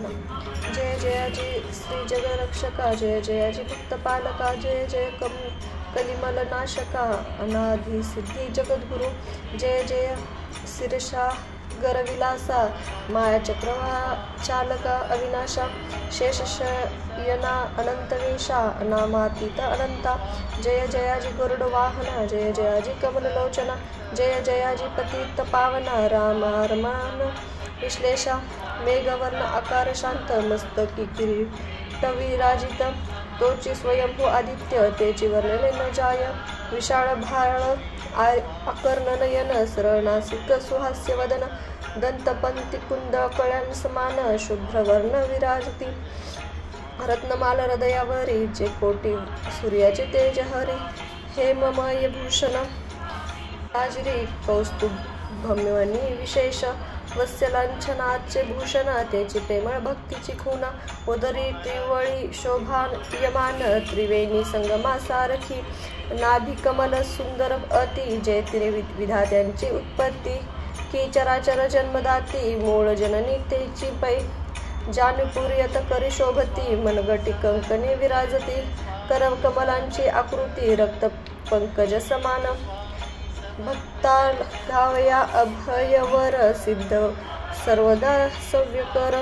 जय जयाजी श्री जगरक्षका, जय जयाजी भक्तपालका, जय जय कलिमल नाशका, अनाधी सिद्धी जगद्गुरु, जय जय शिरशा गरविलासा, माया चक्रवाह चालका अविनाशा, शेषशयना अनंतवेशा, अनामातीत अनंता, जय जयाजी गरुड वाहना, जय जयाजी कमललोचना, जय जयाजी पतित पावना, रामारमान विश्लेषा, मेघवर्ण आकार शांत, मस्तकी किरीट विराजित, तोची स्वयंभू आदित्य, तेची वर्णने न जाय, विशाळ भाळ आकर्ण नयन, सरळ नासिक सुहास्य वदन, दंतपंती कुंडळ कळ्यां समान, शुभ्रवर्ण विराजती, रत्नमाल हृदयावरी, जे कोटी सूर्याचे तेज हरी, हेममय भूषण राजरी, कौस्तुभ भम्यवनी विशेष, वत्सलांछनाचे भूषण, त्याची प्रेमळ भक्तीची खुणा, उदरी त्रिवळी शोभायमान, त्रिवेणी संगमा सारखी, नाभी कमल सुंदर अति, जय विधात्यांची उत्पत्ती, की चराचर जन्मदाती, मूळ जननी तेची पै, जानुपुर्यत करी शोभती, मनगटी कंकणे विराजती, करव कमलांची आकृती, रक्त पंकज समान, भक्ता धावया अभयवर, सिद्ध सर्वदा सव्यकर,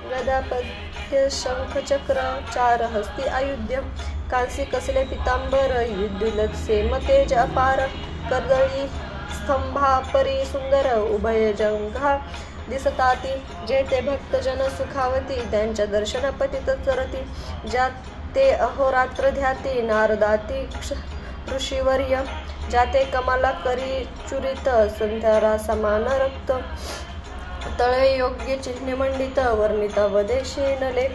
गदापद्य शंख चक्र, चार हस्ती आयुध्य, कांसी कसले पितांबर, युद्धुलत सेम तेज अपार, कर्दळी स्तंभा परी सुंदर, उभय जंघा दिसताती, जे ते भक्तजन सुखावती, त्यांच्या दर्शन पतित चरती, ज्या ते अहोरात्र ध्याती, नारदाती ऋषीवर्य, जाते कमाला करी चुरित, संध्यारा समान रक्त, तळे योग्य चिन्हे मंडित, वर्णिता वदेशी नले,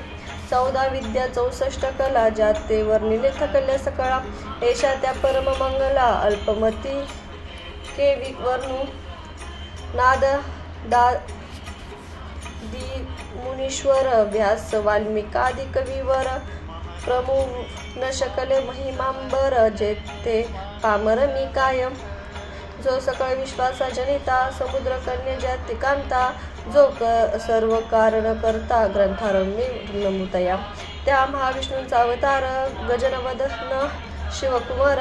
14 विद्या 64 कला, जाते वर्णिले थकल्या सकळा, एषा त्या परम मंगला, अल्पमती के वर्णू, नाद दी मुनीश्वर, व्यास वाल्मिकादि कविवर, प्रमु न शकले महिमांबर, जेते पामर मी काय, जो सकळ विश्वासा जनिता, समुद्र कन्या जाती कांता, जो सर्व कारण करता, ग्रंथारंभी नमुतया, त्या महाविष्णूंचा अवतार, गजनवदन शिवकुमार,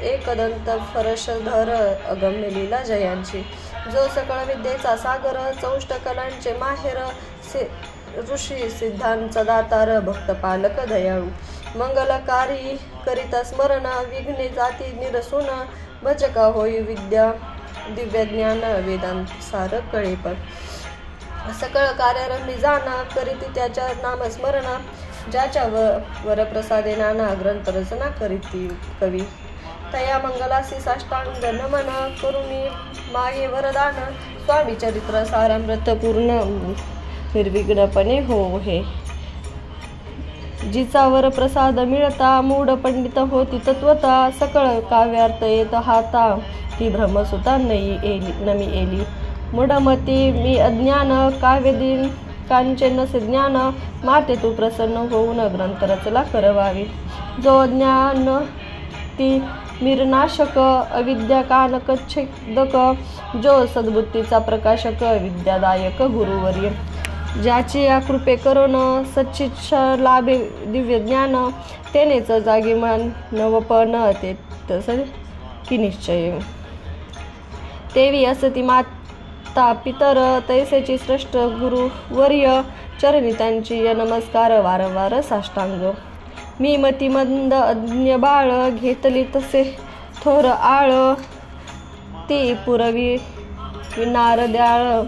एकदंत फरशधर, अगम्य लीला जयांची, जो सकळ विद्येचा सागर, 64 कलांचे माहेर, ऋषी सिद्धांचा दातार, भक्तपालक दयाळू, मंगलकारी करिता स्मरण, विघ्ने जाती निरसून, भजका होई विद्या दिव्य ज्ञान, वेदांत सार कळेपण, सकळ कार्यारंभी जाणा, करीती त्याच्या नामस्मरण, ज्याच्या वरप्रसादे नाना ग्रंथ रचना करीती कवी, तया मंगलासी साष्टांग नमन, करुणी मागे वरदान, स्वामी चरित्र सारामृत पूर्ण, निर्विघ्नपणे हो हे, जिचा वर प्रसाद मिळता, मूढ पंडित होती तत्वता, सकळ काव्यार्थ येत हाता, ती ब्रह्मसुता नमी एली, मूढमती मी अज्ञान, काव्यदीन कांचे नसे ज्ञान, माते तू प्रसन्न होऊन ग्रंथ रचला करवावी, जो ज्ञान ती मिरनाशक, अविद्या कानकच्छेदक, जो सद्बुद्धीचा प्रकाशक, विद्यादायक गुरुवर्य, ज्याची या कृपे करून सच्चिच्छ लाभे दिव्य ज्ञान, तेनेच जागी मन नवपण, ते तस की निश्चय, तेवी असती माता पितर, तैसेची श्रेष्ठ गुरुवर्य, चरणी त्यांची नमस्कार, वारंवार साष्टांग, मी मतिमंद अज्ञ बाळ, घेतली तसे थोर आळ, ती पुरवी विनार द्याळ,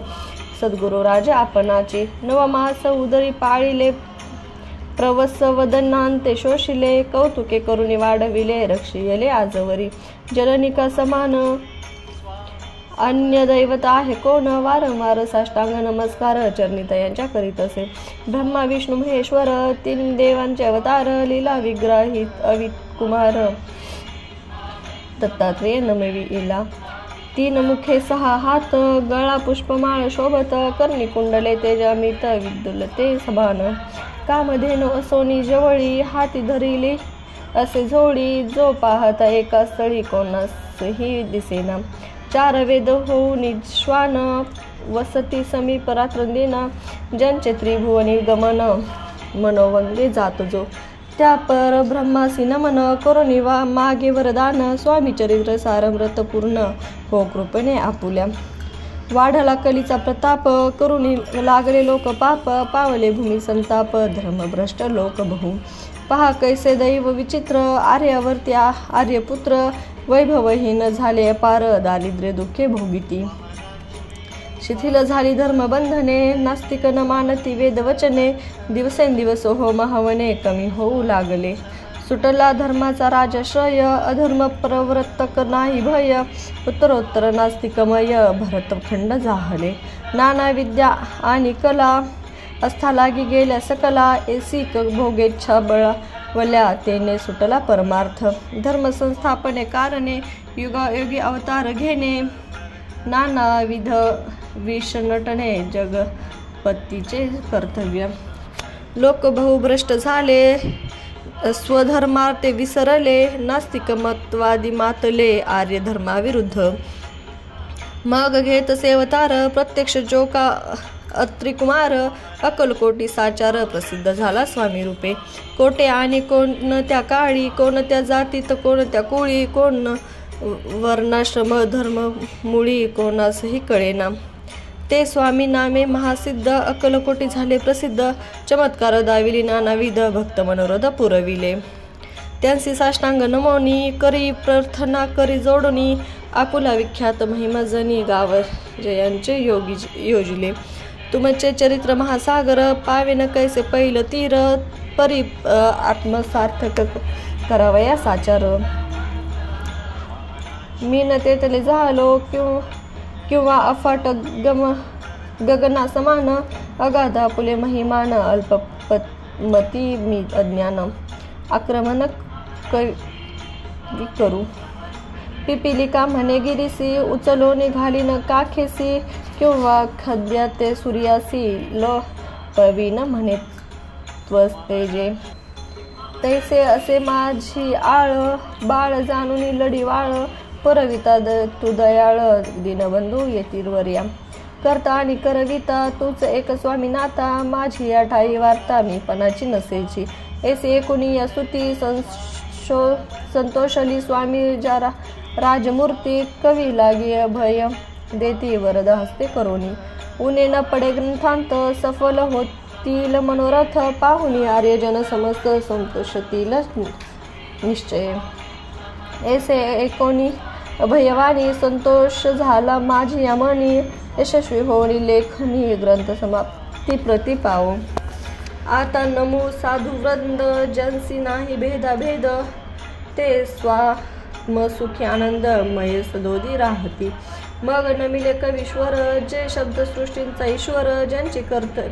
सद्गुरु राजा आपणाची, नवमास उदरी पाळिले, प्रवस वदनांते शोषिले, कौतुके करुणी वाढविले, रक्षियले आजवरी, जननिका समान अन्य दैवत आहे कोण, वारंवार साष्टांग नमस्कार, चरणितयांच्या करीत असे, ब्रह्मा विष्णू महेश्वर, 3 देवांचे अवतार, लीला विग्रहित अवित कुमार, दत्तात्रेय नमवी इला, 3 मुखे 6 हात, गळा पुष्पमाळ शोभत, कर्णी कुंडले तेज अमित, विद्युलते सभान, कामधेनु असोनी जवळी, हाती धरिली असे झोळी, जो पाहता एका स्थळी कोणासही दिसेना, 4 वेद होऊन श्वान, वसती समीप रात्रंदिन ज्यांचे त्रिभुवनी गमन मनोवंगे जात जो त्या परब्रह्मासी नमन करुणी वा मागे वरदान स्वामी चरित्र सारमृत पूर्ण हो कृपणे आपुल्या वाढला कलीचा प्रताप करुणी लागले लोक पाप पावले भूमी संताप धर्मभ्रष्ट लोक बहु पहा कैसे दैव विचित्र आर्यावरती आर्यपुत्र वैभवहीन झाले अपार दारिद्र्य दुःखे भोगिती शिथिल झाली धर्मबंधने नास्तिक न मानती वेदवचने दिवसेंदिवस हो महावने कमी होऊ लागले सुटला धर्माचा राजश्रय अधर्म प्रवर्तक नाही भय उत्तरोत्तर नास्तिकमय भरतखंड जाहले नाना विद्या आणि कला अस्था लागी गेल्या सकला एसिक भोगेच्छा बळवल्या तेने सुटला परमार्थ धर्मसंस्थापने कारणे युगायोगी अवतार घेणे नानाविध विष नटणे जगपतीचे कर्तव्य लोक बहुभ्रष्ट झाले स्वधर्मार्थे विसरले नास्तिक मतवादी मातले आर्य धर्माविरुद्ध मग घेत सेवतार प्रत्यक्ष जोका अत्रिकुमार अकलकोटी साचार प्रसिद्ध झाला स्वामी रूपे कोटे आणि कोणत्या काळी कोणत्या जातीत कोणत्या कुळी कोण वर्णाश्रम धर्म मुळी कोणासही कळेना ते स्वामी नामे महासिद्ध अकलकोटी झाले प्रसिद्ध चमत्कार दाविली नानाविध भक्त मनोरथ पुरविले त्यांची साष्टांग नमोनी करी प्रार्थना करी जोडणी आपुला विख्यात महिमाजनी गाव जयांचे योजिले तुमचे चरित्र महासागर पावेन कैसे पैल तीर परी आत्मसार्थक करावया साचार मी न तेथले झालो किंवा अफाट गगना समान अगाधा पुले महिमान अल्पमती मी अज्ञान आक्रमण करू पिपिलिका म्हणे गिरीसी उचलो निघालीन काखेसी किंवा खद्या ते सूर्यासी लो पवीन म्हणे त्वस्तेजे तैसे असे माझी आळ बाळ जाणून लढी वाळ पुरविता तू दयाळ दीनबंधू येतील वर्या करता आणि करविता तूच एक स्वामीनाथा माझी या ठाई वार्ता मी पणाची नसेची ऐसे एकुणी या स्तुती संतोषली स्वामी जारा राजमूर्ती कवी लागी अभय देती वरद हस्ते करोनी उने न पडे ग्रंथांत सफल होतील मनोरथ पाहुनी आर्यजन समस्त संतोषतील निश्चय ऐसे एकोणी अभयवाणी संतोष झाला माझी यमनी यशस्वी होणी लेखनी ग्रंथ समाप्ती प्रति पावो आता नमो साधु वृंद जनसी नाही भेदाभेद ते स्वात्मसुखी आनंदमय सदोदी राहती मग नमिले कवीश्वर जे शब्दसृष्टींचा ईश्वर ज्यांची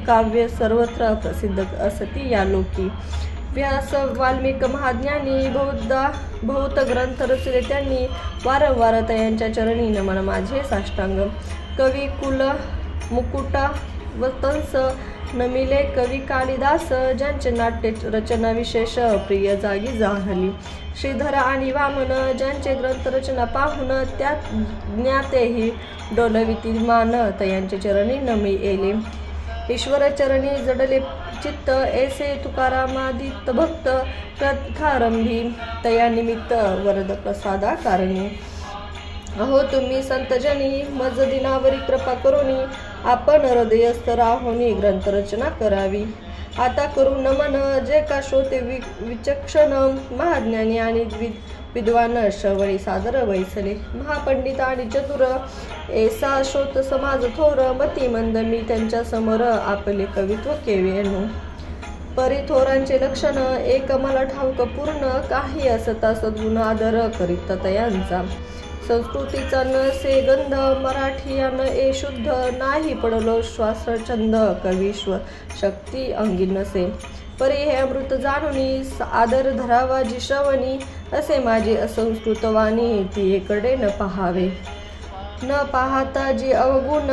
काव्य सर्वत्र प्रसिद्ध असती या लोकी व्यास वाल्मिक महाज्ञानी बहुत ग्रंथ रचले त्यांनी वारंवार त्यांच्या चरणी नमन माझे साष्टांग कवी कुल मुकुटा वतंस नमिले कवी कालिदास ज्यांचे नाट्य रचना विशेष प्रिय जागी जाहली श्रीधर आणि वामन ज्यांचे ग्रंथरचना पाहून त्यात ज्ञातेही डोलविती मान तयांचे चरणी नमी येले ईश्वर चरणी जडले चित्त ऐसे तुकारामादित भक्त कथारंभी तया निमित्त वरद प्रसादा कारणी अहो तुम्ही संतजनी मज दिनावरी कृपा करुनी आपण हृदयस्थ राहोनी ग्रंथरचना करावी आता करू नमन जे का श्रोते विचक्षण महाज्ञानी आणि विद्वान श्रवणी सादर वैसले महापंडित आणि चतुर ऐसा श्रोत समाज थोर मती मंद मी त्यांच्या समोर आपले कवित्व केवेनु परिथोरांचे लक्षण एक मला ठाऊक पूर्ण काही असता सद्गुण आदर करीत तयांचा संस्कृतीचा नसे गंध मराठीयान ए शुद्ध नाही पडलो श्वासछंद कविश्व शक्ती अंगी नसे परी हे अमृत जाणुनी आदर धरावा जी श्रवणी असे माझे असंस्कृत वाणी ती एकडे न पाहावे न पाहता जी अवगुण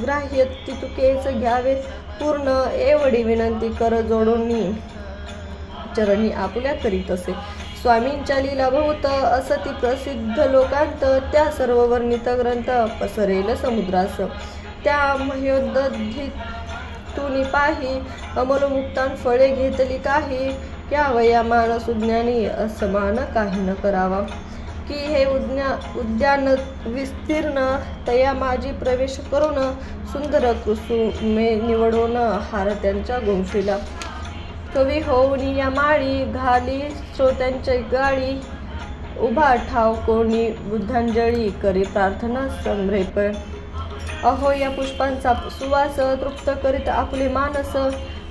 ग्राह्य ती तुकेच घ्यावे पूर्ण एवढी विनंती कर जोडून चरणी आपुल्या करीत असे स्वामींच्या लीला बहुत असती प्रसिद्ध लोकांत त्या सर्व वर्णित ग्रंथ पसरेल समुद्रास त्या मह्योदधित तुनी पाही अमलमुक्तान फळे घेतली काही क्या वया मानस उद्यानी असमान काही न करावा की हे उद्यान विस्तीर्ण तया माझी प्रवेश करून सुंदर कुसुमे निवडून हार त्यांच्या गोंफीला कवी होऊन या माळी घाली श्रोत्यांच्या गाळी उभा ठाव कोणी बुद्धांजळी करी प्रार्थना संभ्रेप अहो या पुष्पांचा सुवास तृप्त करीत आपले मानस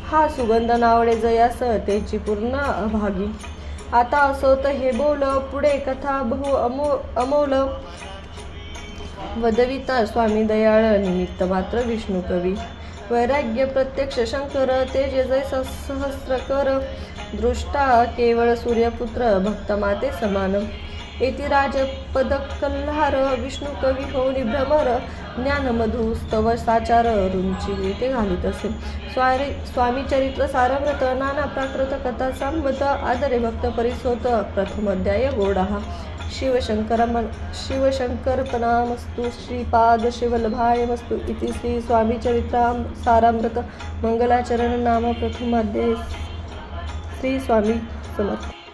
हा सुगंध नावडे जयास त्याची पूर्ण अभागी आता असोत हे बोल पुढे कथा बहु अमोल वदविता स्वामी दयाळ निमित्त मात्र विष्णू कवी वैराग्य प्रत्यक्ष शंकर तेज जैसा सहस्र कर दृष्टा केवळ सूर्यपुत्र भक्तमाते समान येती राजपद कल्हार विष्णू कवी होऊन भ्रमर ज्ञान मधु स्तव साचार रुंची ते घालीत असे स्वामी चरित्र सारमृत नाना प्राकृत कथा संबत आदरे भक्त परिसोत प्रथम अध्याय गोडा शिवशंकरपणामस्तु श्रीपाद शिवलभायमस्तु इति श्री स्वामी चरित्र सारामृत मंगलाचरण नाम प्रथम अध्याय श्री स्वामी समर्थ।